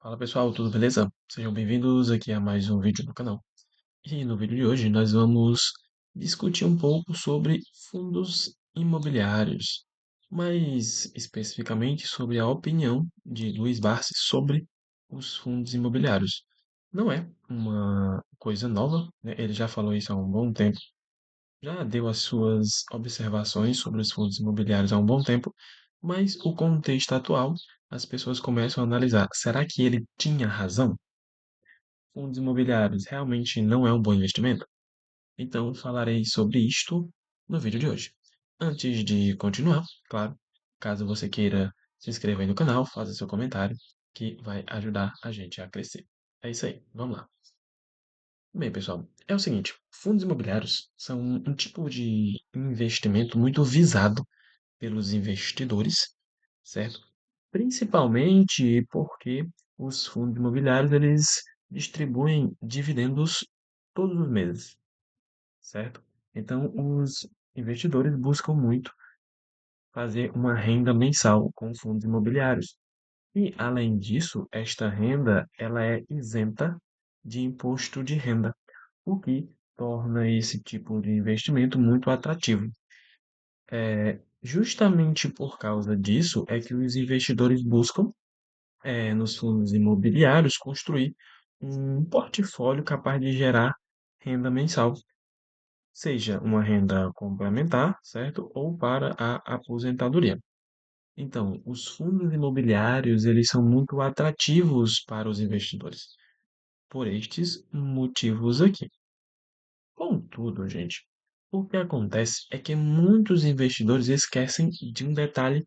Fala pessoal, tudo beleza? Sejam bem-vindos aqui a mais um vídeo do canal. E no vídeo de hoje nós vamos discutir um pouco sobre fundos imobiliários, mais especificamente sobre a opinião de Luiz Barsi sobre os fundos imobiliários. Não é uma coisa nova, né? Ele já falou isso há um bom tempo, já deu as suas observações sobre os fundos imobiliários há um bom tempo, mas o contexto atual, as pessoas começam a analisar: será que ele tinha razão? Fundos imobiliários realmente não é um bom investimento? Então falarei sobre isto no vídeo de hoje. Antes de continuar, claro, caso você queira se inscreva aí no canal, faça seu comentário, que vai ajudar a gente a crescer. É isso aí, vamos lá. Bem, pessoal, é o seguinte, fundos imobiliários são um tipo de investimento muito visado pelos investidores, certo? Principalmente porque os fundos imobiliários eles distribuem dividendos todos os meses, certo? Então, os investidores buscam muito fazer uma renda mensal com fundos imobiliários. E, além disso, esta renda ela é isenta de imposto de renda, o que torna esse tipo de investimento muito atrativo. Justamente por causa disso é que os investidores buscam, nos fundos imobiliários, construir um portfólio capaz de gerar renda mensal, seja uma renda complementar, certo? Ou para a aposentadoria. Então, os fundos imobiliários, eles são muito atrativos para os investidores, por estes motivos aqui. Contudo, gente, o que acontece é que muitos investidores esquecem de um detalhe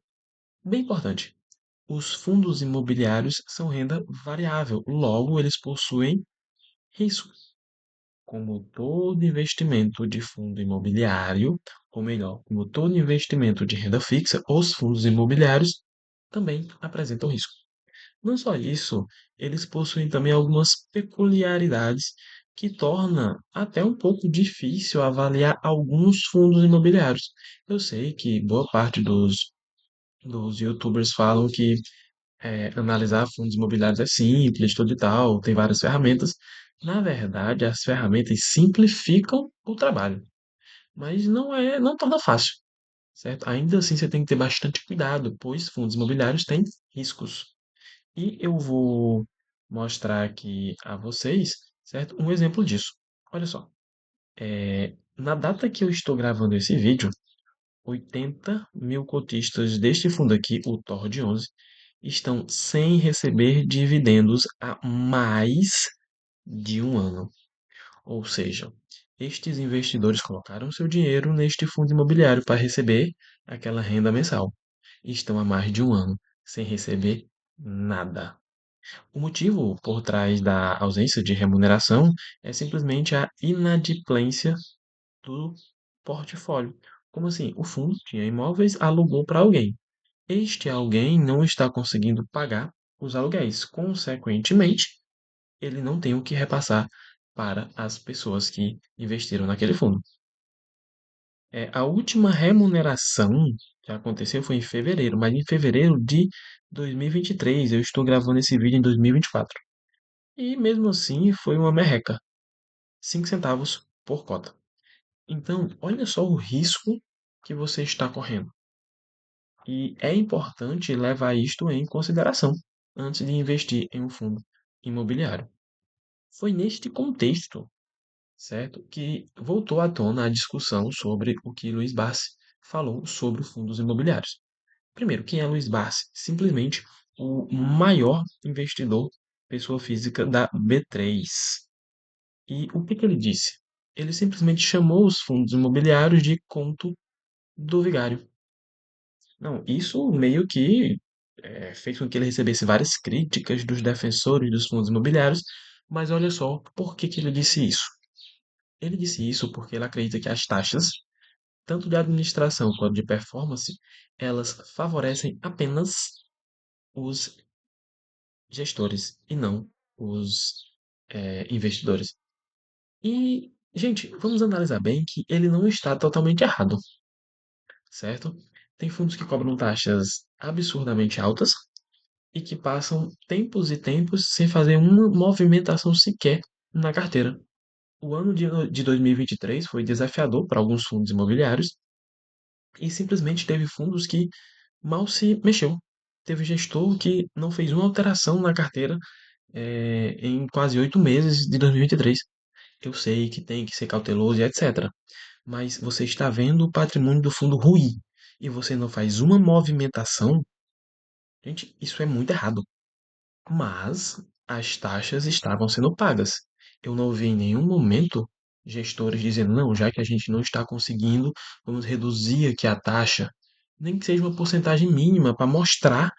bem importante. Os fundos imobiliários são renda variável, logo eles possuem risco. Como todo investimento de fundo imobiliário, ou melhor, como todo investimento de renda fixa, os fundos imobiliários também apresentam risco. Não só isso, eles possuem também algumas peculiaridades que torna até um pouco difícil avaliar alguns fundos imobiliários. Eu sei que boa parte dos YouTubers falam que analisar fundos imobiliários é simples, tudo e tal, tem várias ferramentas. Na verdade, as ferramentas simplificam o trabalho, mas não torna fácil, certo? Ainda assim, você tem que ter bastante cuidado, pois fundos imobiliários têm riscos. E eu vou mostrar aqui a vocês, certo? Um exemplo disso. Olha só, na data que eu estou gravando esse vídeo, 80 mil cotistas deste fundo aqui, o TORD 11, estão sem receber dividendos há mais de um ano. Ou seja, estes investidores colocaram seu dinheiro neste fundo imobiliário para receber aquela renda mensal. E estão há mais de um ano sem receber nada. O motivo por trás da ausência de remuneração é simplesmente a inadimplência do portfólio. Como assim? O fundo tinha imóveis, alugou para alguém. Este alguém não está conseguindo pagar os aluguéis. Consequentemente, ele não tem o que repassar para as pessoas que investiram naquele fundo. A última remuneração que aconteceu foi em fevereiro, mas em fevereiro de 2023. Eu estou gravando esse vídeo em 2024. E mesmo assim foi uma merreca, 5 centavos por cota. Então, olha só o risco que você está correndo. E é importante levar isto em consideração antes de investir em um fundo imobiliário. Foi neste contexto, certo, que voltou à tona a discussão sobre o que Luiz Barsi falou sobre fundos imobiliários. Primeiro, quem é Luiz Barsi? Simplesmente o maior investidor pessoa física da B3. E o que que ele disse? Ele simplesmente chamou os fundos imobiliários de conto do vigário. Não, isso meio que fez com que ele recebesse várias críticas dos defensores dos fundos imobiliários, mas olha só por que que ele disse isso. Ele disse isso porque ele acredita que as taxas, tanto de administração quanto de performance, elas favorecem apenas os gestores e não os investidores. E, gente, vamos analisar bem que ele não está totalmente errado, certo? Tem fundos que cobram taxas absurdamente altas e que passam tempos e tempos sem fazer uma movimentação sequer na carteira. O ano de 2023 foi desafiador para alguns fundos imobiliários e simplesmente teve fundos que mal se mexeu. Teve gestor que não fez uma alteração na carteira em quase 8 meses de 2023. Eu sei que tem que ser cauteloso e etc. Mas você está vendo o patrimônio do fundo ruir e você não faz uma movimentação, gente, isso é muito errado. Mas as taxas estavam sendo pagas. Eu não vi em nenhum momento gestores dizendo, não, já que a gente não está conseguindo, vamos reduzir aqui a taxa, nem que seja uma porcentagem mínima para mostrar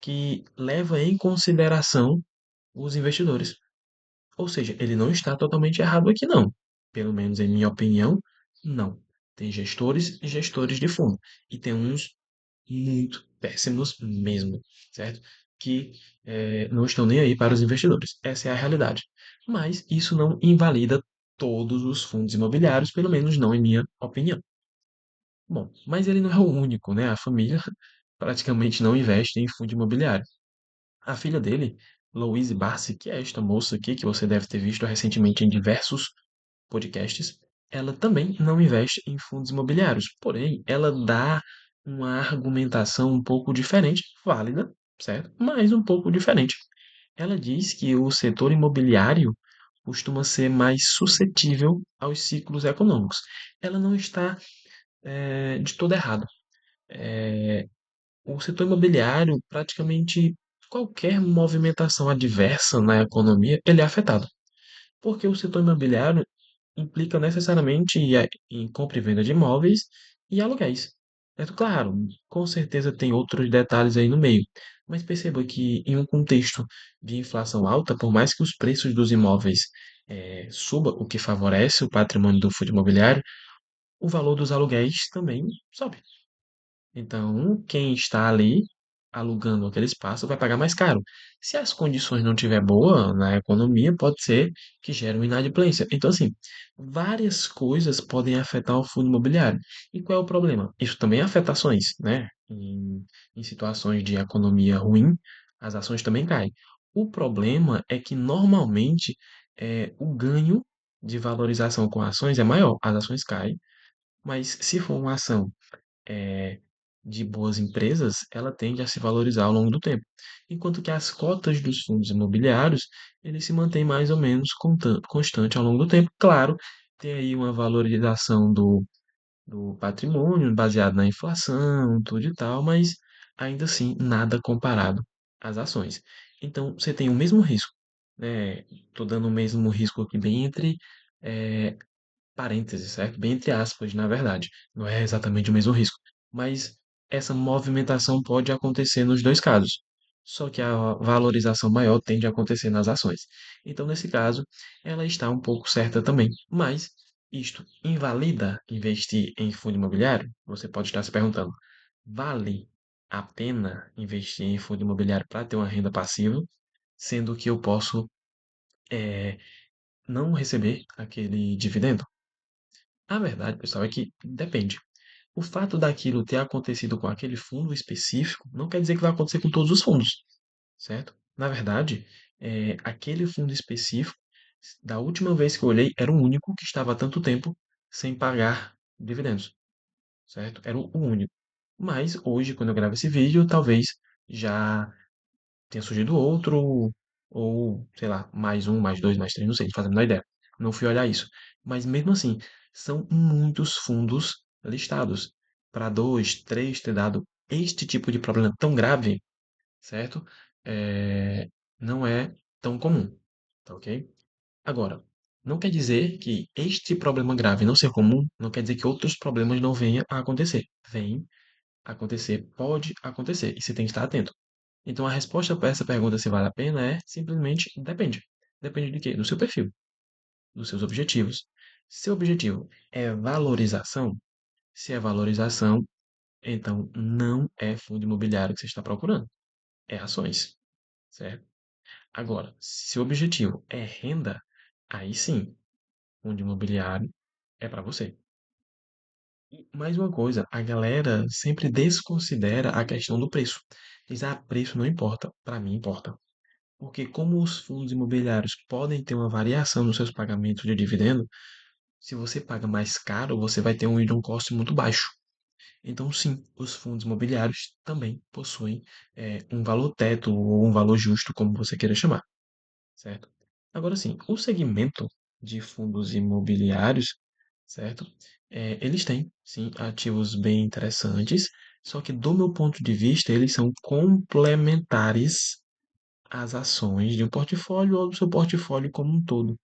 que leva em consideração os investidores. Ou seja, ele não está totalmente errado aqui, não. Pelo menos em minha opinião, não. Tem gestores e gestores de fundo. E tem uns muito péssimos mesmo, certo? Que não estão nem aí para os investidores. Essa é a realidade. Mas isso não invalida todos os fundos imobiliários, pelo menos não em minha opinião. Bom, mas ele não é o único, né? A família praticamente não investe em fundo imobiliário. A filha dele, Louise Barsi, que é esta moça aqui, que você deve ter visto recentemente em diversos podcasts, ela também não investe em fundos imobiliários. Porém, ela dá uma argumentação um pouco diferente, válida, certo? Mas um pouco diferente. Ela diz que o setor imobiliário costuma ser mais suscetível aos ciclos econômicos. Ela não está de todo errada. O setor imobiliário, praticamente qualquer movimentação adversa na economia, ele é afetado. Porque o setor imobiliário implica necessariamente em compra e venda de imóveis e aluguéis. Certo? Claro, com certeza tem outros detalhes aí no meio, mas perceba que em um contexto de inflação alta, por mais que os preços dos imóveis suba, o que favorece o patrimônio do fundo imobiliário, o valor dos aluguéis também sobe. Então, quem está ali alugando aquele espaço vai pagar mais caro. Se as condições não tiver boa na economia, pode ser que gere uma inadimplência. Então, assim, várias coisas podem afetar o fundo imobiliário. E qual é o problema? Isso também afeta ações, né? Em situações de economia ruim, as ações também caem. O problema é que normalmente o ganho de valorização com ações é maior. As ações caem, mas se for uma ação eh, de boas empresas, ela tende a se valorizar ao longo do tempo. Enquanto que as cotas dos fundos imobiliários, eles se mantêm mais ou menos constante ao longo do tempo. Claro, tem aí uma valorização do patrimônio baseado na inflação, tudo e tal, mas ainda assim nada comparado às ações. Então, você tem o mesmo risco, né? Estou dando o mesmo risco aqui bem entre eh, parênteses, certo? Bem entre aspas, na verdade. Não é exatamente o mesmo risco. Mas essa movimentação pode acontecer nos dois casos. Só que a valorização maior tende a acontecer nas ações. Então, nesse caso, ela está um pouco certa também. Mas isto invalida investir em fundo imobiliário? Você pode estar se perguntando: vale a pena investir em fundo imobiliário para ter uma renda passiva, sendo que eu posso não receber aquele dividendo? A verdade, pessoal, é que depende. O fato daquilo ter acontecido com aquele fundo específico não quer dizer que vai acontecer com todos os fundos, certo? Na verdade, aquele fundo específico, da última vez que eu olhei, era o único que estava há tanto tempo sem pagar dividendos, certo? Era o único. Mas hoje, quando eu gravo esse vídeo, talvez já tenha surgido outro, ou sei lá, mais um, mais dois, mais três, não sei, não fazendo a menor ideia. Não fui olhar isso. Mas mesmo assim, são muitos fundos listados. Para dois, três ter dado este tipo de problema tão grave, certo? É, não é tão comum, tá ok? Agora, não quer dizer que este problema grave não ser comum, não quer dizer que outros problemas não venham a acontecer. Vem acontecer, pode acontecer, e você tem que estar atento. Então a resposta para essa pergunta se vale a pena é simplesmente depende. Depende de quê? Do seu perfil, dos seus objetivos. Seu objetivo é valorização? Se é valorização, então não é fundo imobiliário que você está procurando, é ações, certo? Agora, se o objetivo é renda, aí sim, fundo imobiliário é para você. E mais uma coisa, a galera sempre desconsidera a questão do preço. Diz, ah, preço não importa. Para mim importa. Porque como os fundos imobiliários podem ter uma variação nos seus pagamentos de dividendo, se você paga mais caro, você vai ter um yield on cost muito baixo. Então, sim, os fundos imobiliários também possuem um valor teto ou um valor justo, como você queira chamar, certo? Agora, sim, o segmento de fundos imobiliários, certo? Eles têm, sim, ativos bem interessantes, só que, do meu ponto de vista, eles são complementares às ações de um portfólio ou do seu portfólio como um todo.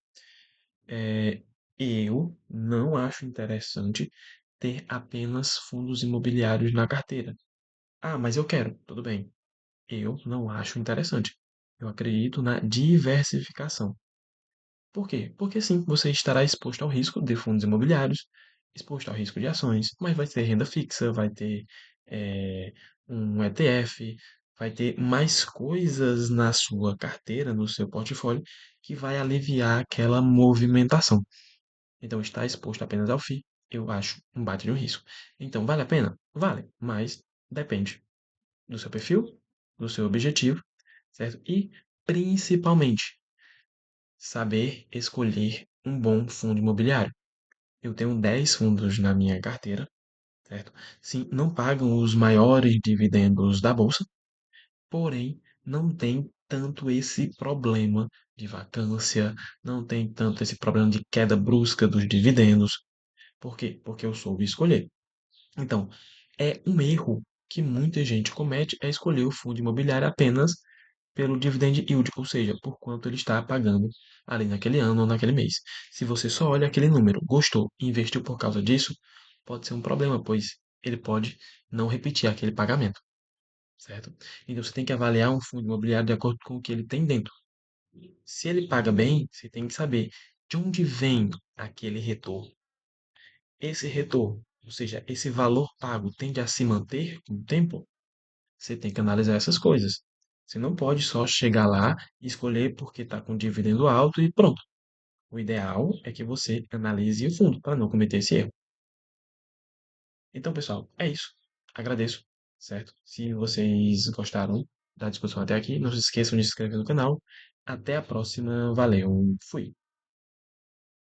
É, eu não acho interessante ter apenas fundos imobiliários na carteira. Ah, mas eu quero. Tudo bem. Eu não acho interessante. Eu acredito na diversificação. Por quê? Porque sim, você estará exposto ao risco de fundos imobiliários, exposto ao risco de ações, mas vai ter renda fixa, vai ter eh, um ETF, vai ter mais coisas na sua carteira, no seu portfólio, que vai aliviar aquela movimentação. Então, estar exposto apenas ao FII, eu acho um baita de um risco. Então, vale a pena? Vale, mas depende do seu perfil, do seu objetivo, certo? E, principalmente, saber escolher um bom fundo imobiliário. Eu tenho 10 fundos na minha carteira, certo? Sim, não pagam os maiores dividendos da bolsa, porém não tem tanto esse problema de vacância, não tem tanto esse problema de queda brusca dos dividendos. Por quê? Porque eu soube escolher. Então, é um erro que muita gente comete é escolher o fundo imobiliário apenas pelo dividend yield, ou seja, por quanto ele está pagando ali naquele ano ou naquele mês. Se você só olha aquele número, gostou e investiu por causa disso, pode ser um problema, pois ele pode não repetir aquele pagamento, certo? Então você tem que avaliar um fundo imobiliário de acordo com o que ele tem dentro. Se ele paga bem, você tem que saber de onde vem aquele retorno. Esse retorno, ou seja, esse valor pago tende a se manter com o tempo? Você tem que analisar essas coisas. Você não pode só chegar lá e escolher porque está com dividendo alto e pronto. O ideal é que você analise o fundo para não cometer esse erro. Então, pessoal, é isso. Agradeço, certo? Se vocês gostaram da discussão até aqui, não se esqueçam de se inscrever no canal. Até a próxima. Valeu. Fui.